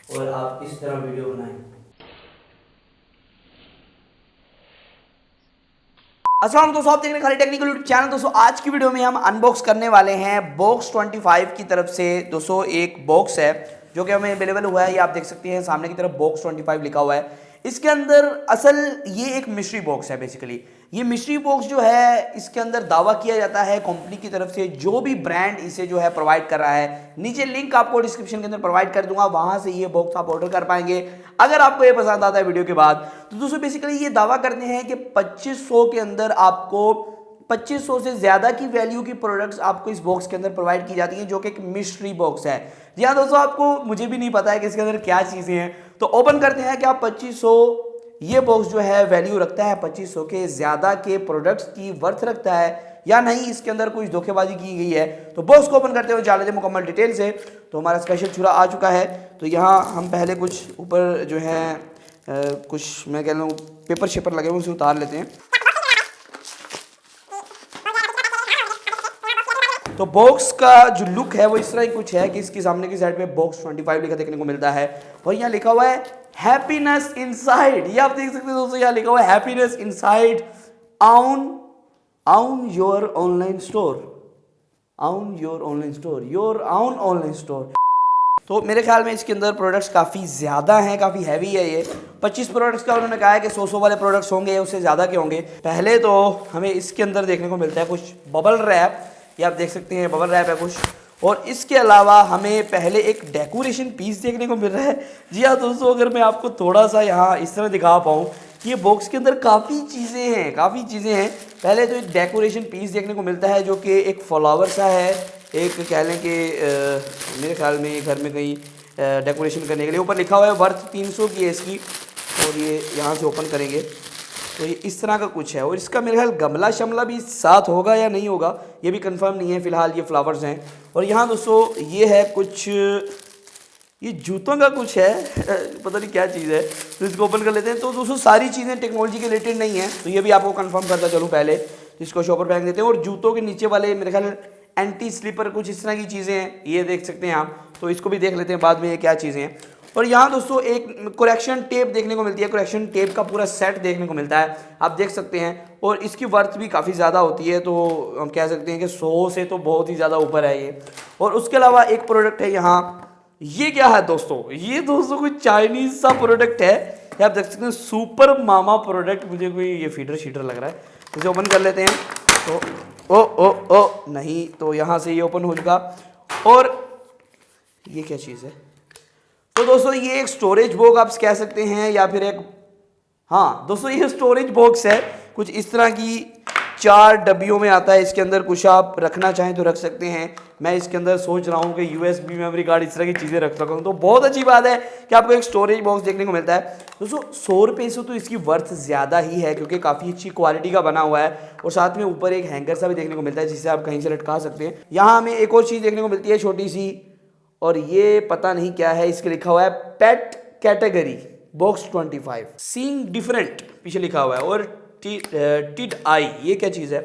और आप इस तरह वीडियो बनाएं। अस्सलाम दोस्तों, आप देख रहे हैं खाली टेक्निकल यूट्यूब चैनल। दोस्तों आज की वीडियो में हम अनबॉक्स करने वाले हैं बॉक्स 25 की तरफ से। दोस्तों एक बॉक्स है जो कि हमें अवेलेबल हुआ है, ये आप देख सकते हैं सामने की तरफ बॉक्स 25 लिखा हुआ है। इसके अंदर असल ये एक मिस्ट्री बॉक्स है। बेसिकली ये मिस्ट्री बॉक्स जो है, इसके अंदर दावा किया जाता है कंपनी की तरफ से, जो भी ब्रांड इसे जो है प्रोवाइड कर रहा है, नीचे लिंक आपको डिस्क्रिप्शन के अंदर प्रोवाइड कर दूंगा, वहां से ये बॉक्स आप ऑर्डर कर पाएंगे अगर आपको ये पसंद आता है वीडियो के बाद। तो दोस्तों बेसिकली ये दावा करते हैं कि 2500 के अंदर आपको 2500 से ज्यादा की वैल्यू की प्रोडक्ट्स आपको इस बॉक्स के अंदर प्रोवाइड की जाती हैं, जो कि एक मिस्ट्री बॉक्स है। जी हाँ दोस्तों, आपको मुझे भी नहीं पता है कि इसके अंदर क्या चीजें हैं। तो ओपन करते हैं कि आप 2500, ये बॉक्स जो है वैल्यू रखता है 2500 के ज्यादा के प्रोडक्ट्स की वर्थ रखता है या नहीं, इसके अंदर कुछ धोखेबाजी की गई है। तो बॉक्स को ओपन करते हुए जान लेते हैं मुकम्मल डिटेल से। तो हमारा स्पेशल छुरा आ चुका है। तो यहाँ हम पहले कुछ ऊपर जो है कुछ मैं कह रहा हूँ पेपर शेपर लगे हुए, उसे उतार लेते हैं। तो बॉक्स का जो लुक है वो इस तरह ही कुछ है कि इसके सामने की साइड पे बॉक्स 25 लिखा देखने को मिलता है और यहाँ लिखा हुआ है हैप्पीनेस इनसाइड। ये आप देख सकते हैं दोस्तों, यहाँ लिखा हुआ है happiness inside on your online store, your on online store. तो मेरे ख्याल में इसके अंदर प्रोडक्ट्स काफ़ी ज़्यादा हैं, काफ़ी हैवी है ये। 25 प्रोडक्ट्स का उन्होंने कहा है कि 100 वाले प्रोडक्ट्स होंगे, उससे ज़्यादा के होंगे। पहले तो हमें इसके अंदर देखने को मिलता है कुछ बबल रैप, ये आप देख सकते हैं बबल रैप है कुछ, और इसके अलावा हमें पहले एक डेकोरेशन पीस देखने को मिल रहा है। जी हाँ दोस्तों, अगर मैं आपको थोड़ा सा यहाँ इस तरह दिखा पाऊँ कि ये बॉक्स के अंदर काफ़ी चीज़ें हैं। पहले तो एक डेकोरेशन पीस देखने को मिलता है जो कि एक फ्लावर सा है, एक कह लें कि मेरे ख्याल में घर में कहीं डेकोरेशन करने के लिए। ऊपर लिखा हुआ है वर्थ 300 की है इसकी, और ये यहाँ से ओपन करेंगे तो ये इस तरह का कुछ है। और इसका मेरे ख्याल गमला शमला भी साथ होगा या नहीं होगा, ये भी कंफर्म नहीं है। फिलहाल ये फ्लावर्स हैं। और यहाँ दोस्तों ये है कुछ, ये जूतों का कुछ है, पता नहीं क्या चीज़ है। तो इसको ओपन कर लेते हैं। तो दोस्तों सारी चीज़ें टेक्नोलॉजी के रिलेटेड नहीं है, तो ये भी आपको कंफर्म करता चलूँ पहले। तो इसको शॉपर फेंक देते हैं। और जूतों के नीचे वाले मेरे ख्याल एंटी स्लीपर कुछ इस तरह की चीज़ें हैं, ये देख सकते हैं आप। तो इसको भी देख लेते हैं बाद में ये क्या चीज़ें हैं। और यहाँ दोस्तों एक करेक्शन टेप देखने को मिलती है, करेक्शन टेप का पूरा सेट देखने को मिलता है, आप देख सकते हैं। और इसकी वर्थ भी काफ़ी ज़्यादा होती है, तो हम कह सकते हैं कि 100 से तो बहुत ही ज़्यादा ऊपर है ये। और उसके अलावा एक प्रोडक्ट है यहाँ, ये क्या है दोस्तों, ये दोस्तों कोई चाइनीज सा प्रोडक्ट है, ये आप देख सकते हैं सुपर मामा प्रोडक्ट। मुझे कोई ये फीडर शीटर लग रहा है। इसे ओपन कर लेते हैं। तो ओ नहीं, तो यहाँ से ये ओपन हो चुका। और ये क्या चीज़ है? तो दोस्तों ये एक स्टोरेज बॉक्स आप कह सकते हैं, या फिर एक, हाँ दोस्तों ये स्टोरेज बॉक्स है कुछ इस तरह की। 4 डब्बियों में आता है, इसके अंदर कुछ आप रखना चाहें तो रख सकते हैं। मैं इसके अंदर सोच रहा हूँ कि USB मेमोरी कार्ड इस तरह की चीज़ें रख सकूँ। तो बहुत अच्छी बात है कि आपको एक स्टोरेज बॉक्स देखने को मिलता है। दोस्तों 100 रुपये से तो इसकी वर्थ ज़्यादा ही है, क्योंकि काफ़ी अच्छी क्वालिटी का बना हुआ है। और साथ में ऊपर एक हैंगर सा भी देखने को मिलता है, जिससे आप कहीं से लटका सकते हैं। यहाँ हमें एक और चीज़ देखने को मिलती है छोटी सी, और ये पता नहीं क्या है। इसके लिखा हुआ है पेट कैटेगरी बॉक्स 25 सीइंग डिफरेंट पीछे लिखा हुआ है, और टिड आई, ये क्या चीज़ है?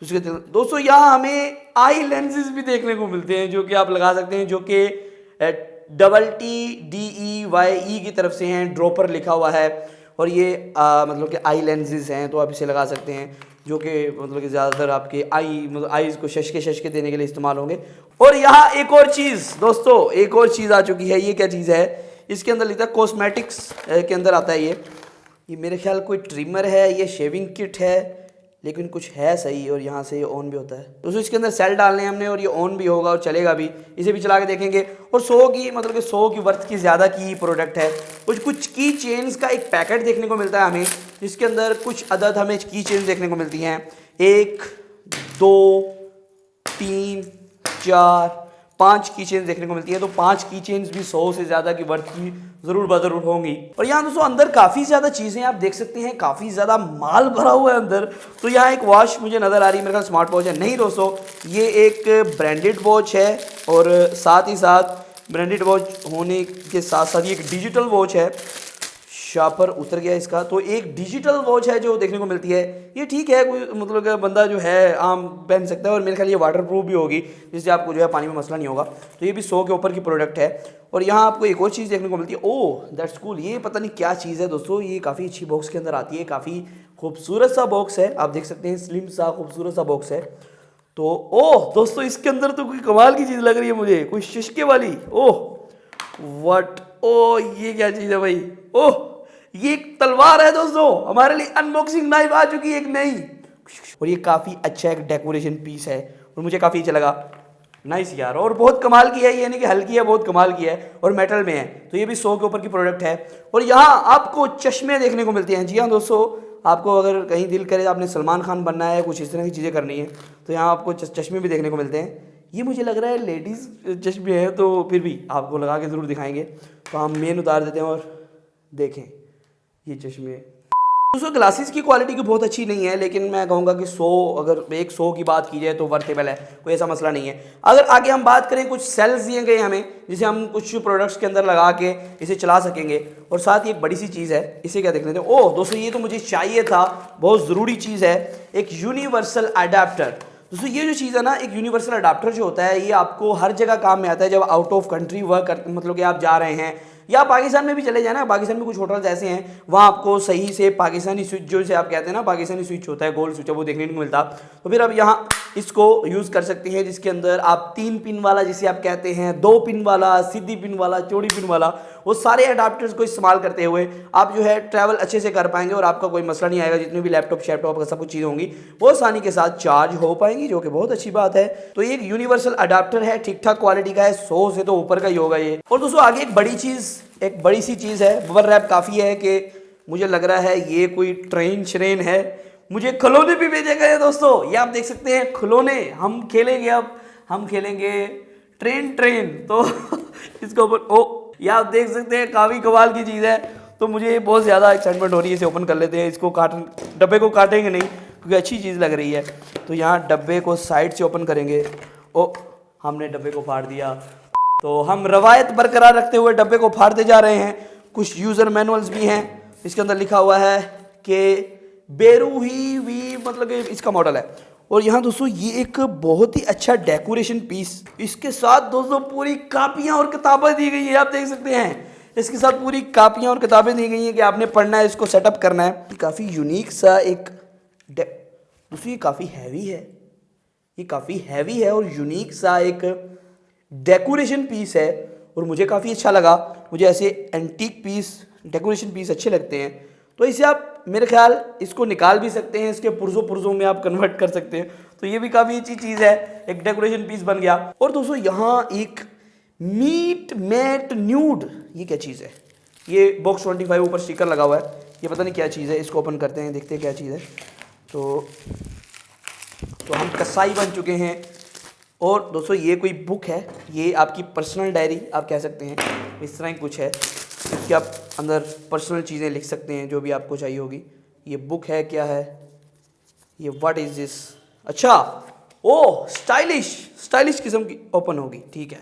उसके दोस्तों यहाँ हमें आई लेंसेज भी देखने को मिलते हैं, जो कि आप लगा सकते हैं, जो कि TDEYE की तरफ से हैं। ड्रॉपर लिखा हुआ है, और ये मतलब कि आई लेंसेज हैं, तो आप इसे लगा सकते हैं, जो कि मतलब कि ज़्यादातर आपके आईज़ को शशके देने के लिए इस्तेमाल होंगे। और यहाँ एक और चीज़ दोस्तों, एक और चीज़ आ चुकी है। ये क्या चीज़ है? इसके अंदर लिखा है कॉस्मेटिक्स के अंदर आता है ये मेरे ख्याल कोई ट्रिमर है, ये शेविंग किट है, लेकिन कुछ है सही। और यहाँ से ये ऑन भी होता है दोस्तों, इसके अंदर सेल डालने हैं हमने, और ये ऑन भी होगा और चलेगा भी। इसे भी चला के देखेंगे। और 100 की मतलब कि 100 की वर्थ की ज़्यादा की प्रोडक्ट है। कुछ की चेन्स का एक पैकेट देखने को मिलता है हमें, जिसके अंदर कुछ अदद हमें की चेन्स देखने को मिलती हैं। 1 2 3 4 5 की चेन्स देखने को मिलती है। तो 5 की चेन्स भी 100 से ज़्यादा की वर्थ की ज़रूर होंगी। और यहाँ दोस्तों अंदर काफ़ी ज़्यादा चीज़ें आप देख सकते हैं, काफ़ी ज़्यादा माल भरा हुआ है अंदर। तो यहाँ एक वॉच मुझे नज़र आ रही है, मेरे ख्याल स्मार्ट वॉच है। नहीं दोस्तों, ये एक ब्रांडेड वॉच है, और साथ ही साथ ब्रांडेड वॉच होने के साथ साथ ये एक डिजिटल वॉच है। शार्पर उतर गया इसका। तो एक डिजिटल वॉच है जो देखने को मिलती है, ये ठीक है, कोई मतलब कि बंदा जो है आम पहन सकता है, और मेरे ख्याल ये वाटर प्रूफ भी होगी, जिससे आपको जो है पानी में मसला नहीं होगा। तो ये भी 100 के ऊपर की प्रोडक्ट है। और यहाँ आपको एक और चीज़ देखने को मिलती है, ओह दैट्स कूल, ये पता नहीं क्या चीज़ है दोस्तों, ये काफ़ी अच्छी बॉक्स के अंदर आती है, काफ़ी खूबसूरत सा बॉक्स है, आप देख सकते हैं, स्लिम सा खूबसूरत सा बॉक्स है। तो ओह दोस्तों इसके अंदर तो कोई कमाल की चीज़ लग रही है मुझे, कोई शिशके वाली, ओह व्हाट, ओह ये क्या चीज़ है भाई, ओह ये एक तलवार है दोस्तों, हमारे लिए अनबॉक्सिंग नाइफ आ चुकी है एक नई, और ये काफ़ी अच्छा एक डेकोरेशन पीस है और मुझे काफ़ी अच्छा लगा, नाइस यार। और बहुत कमाल की है, ये नहीं कि हल्की है, बहुत कमाल की है और मेटल में है। तो ये भी 100 के ऊपर की प्रोडक्ट है। और यहाँ आपको चश्मे देखने को मिलते हैं। जी हाँ दोस्तों, आपको अगर कहीं दिल करे, आपने सलमान खान बनना है, कुछ इस तरह की चीज़ें करनी है, तो यहाँ आपको चश्मे भी देखने को मिलते हैं। ये मुझे लग रहा है लेडीज़ चश्मे हैं, तो फिर भी आपको लगा के ज़रूर दिखाएंगे। तो हम मेन उतार देते हैं और देखें ये चश्मे। दोस्तों ग्लासेस की क्वालिटी की बहुत अच्छी नहीं है, लेकिन मैं कहूँगा कि 100, अगर एक 100 की बात की जाए तो वर्थेबल है, कोई ऐसा मसला नहीं है। अगर आगे हम बात करें, कुछ सेल्स दिए गए हमें, जिसे हम कुछ प्रोडक्ट्स के अंदर लगा के इसे चला सकेंगे। और साथ ही एक बड़ी सी चीज़ है, इसे क्या देख लेते हैं। ओह दोस्तों ये तो मुझे चाहिए था, बहुत ज़रूरी चीज़ है, एक यूनिवर्सल अडाप्टर। दोस्तों ये जो चीज़ है ना, एक यूनिवर्सल अडाप्टर जो होता है, ये आपको हर जगह काम में आता है। जब आउट ऑफ कंट्री वर्क मतलब कि आप जा रहे हैं, या पाकिस्तान में भी चले जाए ना, पाकिस्तान में कुछ होटल्स ऐसे हैं, वहाँ आपको सही से पाकिस्तानी स्विच, जो से आप कहते हैं ना, पाकिस्तानी स्विच होता है, गोल्ड स्विच है, वो देखने को मिलता। तो फिर अब यहाँ इसको यूज़ कर सकते हैं, जिसके अंदर आप 3 पिन वाला, जिसे आप कहते हैं 2 पिन वाला, सीधी पिन वाला, चौड़ी पिन वाला, वो सारे अडाप्टर्स को इस्तेमाल करते हुए आप जो है ट्रैवल अच्छे से कर पाएंगे और आपका कोई मसला नहीं आएगा। जितने भी लैपटॉप शैपटॉप सब कुछ चीज़ें होंगी वो आसानी के साथ चार्ज हो पाएंगी, जो कि बहुत अच्छी बात है। तो ये एक यूनिवर्सल अडाप्टर है, ठीक ठाक क्वालिटी का है, 100 से तो ऊपर का ही होगा ये। और दोस्तों आगे एक बड़ी सी चीज़ है, बबल रैप काफ़ी है कि मुझे लग रहा है ये कोई ट्रेन श्रेन है। मुझे खिलौने भी भेजे गए दोस्तों, ये आप देख सकते हैं खिलौने, हम खेलेंगे, अब हम खेलेंगे ट्रेन तो इसको ऊपर, ओ ये आप देख सकते हैं, काफ़ी कमाल की चीज़ है। तो मुझे बहुत ज़्यादा एक्साइटमेंट हो रही है, इसे ओपन कर लेते हैं। इसको डब्बे को काटेंगे नहीं, क्योंकि अच्छी चीज़ लग रही है। तो यहाँ डब्बे को साइड से ओपन करेंगे, ओ हमने डब्बे को फाड़ दिया। तो हम रवायत बरकरार रखते हुए डब्बे को फाड़ते जा रहे हैं। कुछ यूज़र मैनुअल्स भी हैं, इसके अंदर लिखा हुआ है कि बेरूही वी मतलब कि इसका मॉडल है। और यहाँ दोस्तों ये एक बहुत ही अच्छा डेकोरेशन पीस, इसके साथ दोस्तों पूरी कापियाँ और किताबें दी गई हैं, आप देख सकते हैं। इसके साथ पूरी कापियाँ और किताबें दी गई हैं कि आपने पढ़ना है, इसको सेटअप करना है। काफ़ी यूनिक सा एक दोस्तों ये काफ़ी हैवी है, ये काफ़ी हैवी है और यूनिक सा एक डेकोरेशन पीस है, और मुझे काफ़ी अच्छा लगा। मुझे ऐसे एंटीक पीस, डेकोरेशन पीस अच्छे लगते हैं। तो इसे आप मेरे ख्याल इसको निकाल भी सकते हैं, इसके पुर्जों में आप कन्वर्ट कर सकते हैं। तो ये भी काफ़ी अच्छी चीज़ है, एक डेकोरेशन पीस बन गया। और दोस्तों यहाँ एक मीट मैट न्यूड, ये क्या चीज़ है, ये बॉक्स 25 ऊपर स्टिकर लगा हुआ है, ये पता नहीं क्या चीज़ है। इसको ओपन करते हैं, देखते हैं क्या चीज़ है। तो हम कसाई बन चुके हैं। और दोस्तों ये कोई बुक है, ये आपकी पर्सनल डायरी आप कह सकते हैं, इस तरह ही कुछ है कि आप अंदर पर्सनल चीज़ें लिख सकते हैं जो भी आपको चाहिए होगी। ये बुक है, क्या है ये, व्हाट इज़ दिस, अच्छा ओह स्टाइलिश किस्म की ओपन होगी, ठीक है।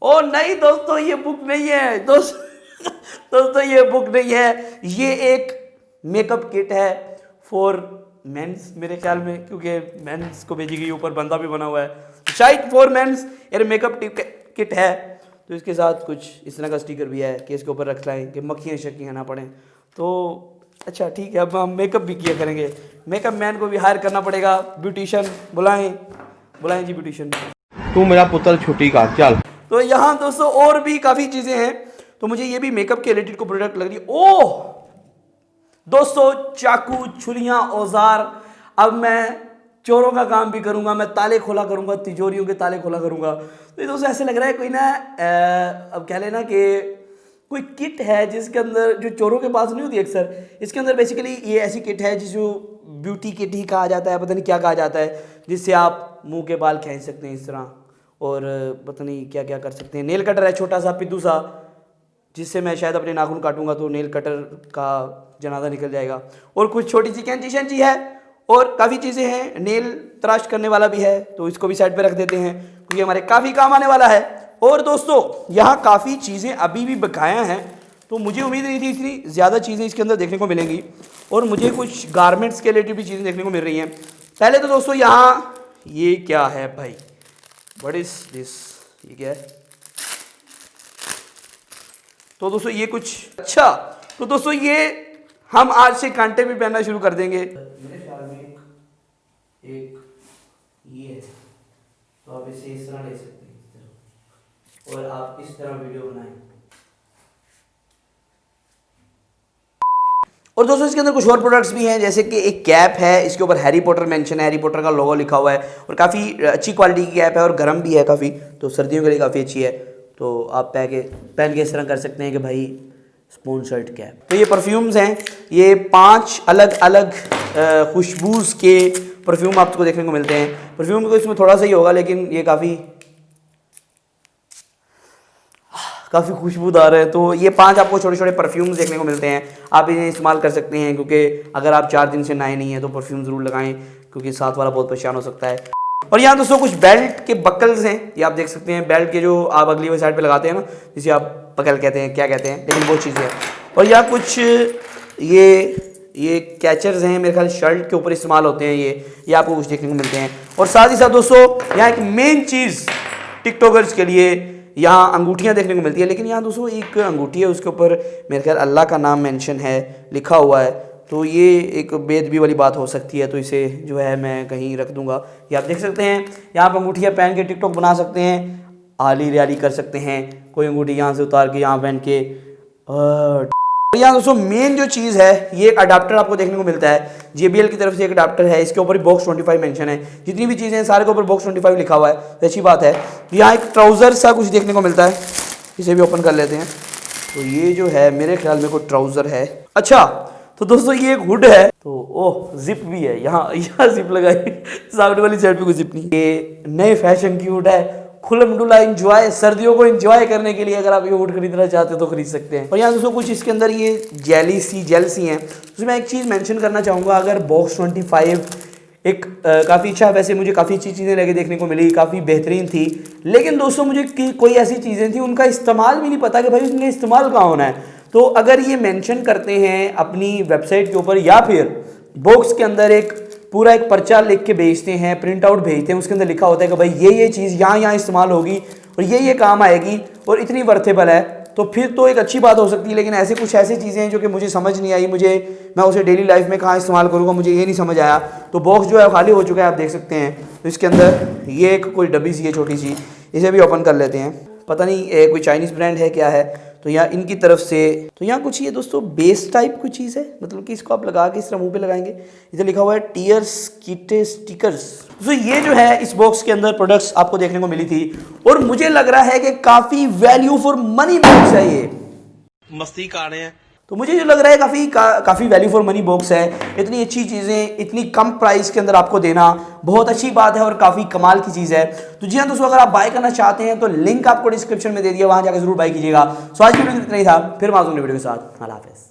ओ नहीं दोस्तों ये बुक नहीं है दोस्तों ये बुक नहीं है, ये एक मेकअप किट है फॉर मेंस मेरे ख्याल में, क्योंकि मेंस को भेजी गई, ऊपर बंदा भी बना हुआ है, शायद फॉर मेंस यार मेकअप किट है। तो इसके साथ कुछ इस तरह का स्टिकर भी है कि इसके ऊपर रख लाएँ कि मक्खियाँ शक्खियाँ ना पड़ें। तो अच्छा ठीक है, अब हम मेकअप भी किया करेंगे, मेकअप मैन को भी हायर करना पड़ेगा, ब्यूटिशियन बुलाएं जी ब्यूटिशियन, तू मेरा पुत्र छुट्टी का चल। तो यहाँ दोस्तों और भी काफ़ी चीज़ें हैं। तो मुझे ये भी मेकअप के रिलेटेड को प्रोडक्ट लग रही है। ओह दोस्तों चाकू, छुरियाँ, औजार, अब मैं चोरों का काम भी करूंगा, मैं ताले खोला करूंगा, तिजोरियों के ताले खोला करूंगा। तो ये दोस्तों ऐसे लग रहा है कोई ना अब कह लेना कि कोई किट है जिसके अंदर, जो चोरों के पास नहीं होती अक्सर, इसके अंदर बेसिकली ये ऐसी किट है जिसको ब्यूटी किट ही कहा जाता है, पता नहीं क्या कहा जाता है, जिससे आप मुंह के बाल खींच सकते हैं इस तरह, और पता नहीं क्या क्या कर सकते हैं। नेल कटर है छोटा सा पिद्दू सा, जिससे मैं शायद अपने नाखून काटूंगा तो नेल कटर का जनाजा निकल जाएगा। और कुछ छोटी सी कैंची शैंची है और काफ़ी चीज़ें हैं। नेल तराश करने वाला भी है, तो इसको भी साइड पे रख देते हैं क्योंकि हमारे काफ़ी काम आने वाला है। और दोस्तों यहाँ काफ़ी चीज़ें अभी भी बकाया हैं, तो मुझे उम्मीद नहीं थी इतनी ज़्यादा चीज़ें इसके अंदर देखने को मिलेंगी, और मुझे कुछ गारमेंट्स के रिलेटेड भी चीज़ें देखने को मिल रही हैं। पहले तो दोस्तों यहाँ ये क्या है भाई, व्हाट इज़ दिस, ये क्या है? तो दोस्तों ये कुछ, अच्छा तो दोस्तों ये हम आज से कांटे भी पहनना शुरू कर देंगे। मेरे ख्याल में एक ये है, तो आप इसे इस तरह ले सकते हैं, इस तरह, और आप इस तरह वीडियो बनाएं। और दोस्तों इसके अंदर कुछ और प्रोडक्ट्स भी हैं, जैसे कि एक कैप है, इसके ऊपर हैरी पॉटर मेंशन है, हैरी पॉटर का लोगो लिखा हुआ है, और काफ़ी अच्छी क्वालिटी की कैप है और गर्म भी है काफ़ी, तो सर्दियों के लिए काफ़ी अच्छी है। तो आप पहन के इस तरह कर सकते हैं कि भाई स्पॉन्सर्ड कैप। तो ये परफ्यूम्स हैं, ये 5 अलग अलग खुशबूज के परफ्यूम आपको देखने को मिलते हैं। परफ्यूम को इसमें थोड़ा सा ही होगा, लेकिन ये काफ़ी खुशबूदार है। तो ये 5 आपको छोटे छोटे परफ्यूम्स देखने को मिलते हैं, आप इन्हें इस्तेमाल कर सकते हैं, क्योंकि अगर आप 4 दिन से नहाए नहीं हैं तो परफ्यूम ज़रूर लगाएं, क्योंकि साथ वाला बहुत परेशान हो सकता है। और यहाँ दोस्तों कुछ बेल्ट के बकल्स हैं, ये आप देख सकते हैं, बेल्ट के जो आप अगली वाली साइड पे लगाते हैं ना, जिसे आप बकल कहते हैं, क्या कहते हैं, लेकिन वो चीज़ें हैं। और यहाँ कुछ ये कैचर्स हैं, मेरे ख्याल शर्ट के ऊपर इस्तेमाल होते हैं, ये आपको कुछ देखने को मिलते हैं। और साथ ही साथ दोस्तों यहाँ एक मेन चीज़ टिकटॉकर्स के लिए, यहाँ अंगूठियाँ देखने को मिलती है। लेकिन यहाँ दोस्तों एक अंगूठी है, उसके ऊपर मेरे ख्याल अल्लाह का नाम मेंशन है, लिखा हुआ है, तो ये एक बेदबी वाली बात हो सकती है, तो इसे जो है मैं कहीं रख दूंगा। ये आप देख सकते हैं, यहाँ पर अंगूठियाँ पहन के टिकटॉक बना सकते हैं, आली रियाली कर सकते हैं, कोई अंगूठी यहाँ से उतार के यहाँ पहन के। और यहाँ दोस्तों मेन जो चीज़ है, ये एक अडाप्टर आपको देखने को मिलता है, JBL की तरफ से एक अडाप्टर है, इसके ऊपर बॉक्स 25 मेंशन है, जितनी भी चीज़ें हैं सारे के ऊपर बॉक्स 25 लिखा हुआ है, तो अच्छी बात है। यहाँ एक ट्राउज़र सा कुछ देखने को मिलता है, इसे भी ओपन कर लेते हैं। तो ये जो है मेरे ख्याल में कोई ट्राउज़र है। अच्छा तो दोस्तों ये एक हुड है, तो ओह जिप भी है, यहाँ जिप लगाई, सामने वाली साइड पे कोई जिप नहीं। ये नए फैशन की हुड है, खुलमडुला एंजॉय, सर्दियों को एंजॉय करने के लिए अगर आप ये हुड खरीदना चाहते हो तो खरीद सकते हैं। और यहाँ दोस्तों कुछ इसके अंदर ये जेल सी हैं। उसमें एक चीज़ मेंशन करना चाहूँगा, अगर बॉक्स 25 एक काफ़ी अच्छा, वैसे मुझे काफ़ी अच्छी चीज़ें लगे देखने को मिली, काफ़ी बेहतरीन थी, लेकिन दोस्तों मुझे कोई ऐसी चीज़ें थी उनका इस्तेमाल भी नहीं पता कि भाई उसमें इस्तेमाल कहाँ होना है। तो अगर ये मेंशन करते हैं अपनी वेबसाइट के ऊपर, या फिर बॉक्स के अंदर एक पूरा एक पर्चा लिख के भेजते हैं, प्रिंट आउट भेजते हैं, उसके अंदर लिखा होता है कि भाई ये चीज़ यहाँ इस्तेमाल होगी और ये काम आएगी और इतनी वर्थेबल है, तो फिर तो एक अच्छी बात हो सकती है। लेकिन ऐसे कुछ ऐसी चीज़ें हैं जो कि मुझे समझ नहीं आई, मैं उसे डेली लाइफ में कहाँ इस्तेमाल करूँगा, मुझे ये नहीं समझ आया। तो बॉक्स जो है खाली हो चुका है, आप देख सकते हैं। तो इसके अंदर ये एक कोई डब्बी सी है छोटी सी, इसे भी ओपन कर लेते हैं, पता नहीं कोई चाइनीज़ ब्रांड है क्या है। तो यहाँ इनकी तरफ से, तो यहाँ कुछ ये दोस्तों बेस टाइप कुछ चीज़ है, मतलब कि इसको आप लगा के इस तरह मुँह पे लगाएंगे, इसे लिखा हुआ है टीयर्स कीटे स्टिकर्स। तो ये जो है इस बॉक्स के अंदर प्रोडक्ट्स आपको देखने को मिली थी, और मुझे लग रहा है कि काफ़ी वैल्यू फॉर मनी बॉक्स है ये, मस्ती कर रहे हैं। तो मुझे जो लग रहा है काफ़ी वैल्यू फॉर मनी बॉक्स है। इतनी अच्छी चीज़ें इतनी कम प्राइस के अंदर आपको देना बहुत अच्छी बात है और काफ़ी कमाल की चीज़ है। तो जी हाँ दोस्तों, अगर आप बाय करना चाहते हैं तो लिंक आपको डिस्क्रिप्शन में दे दिया, वहाँ जाकर जरूर बाय कीजिएगा। सो आज की वीडियो इतना ही था, फिर माजूम वीडियो के साथ, अल्लाह हाफिज़।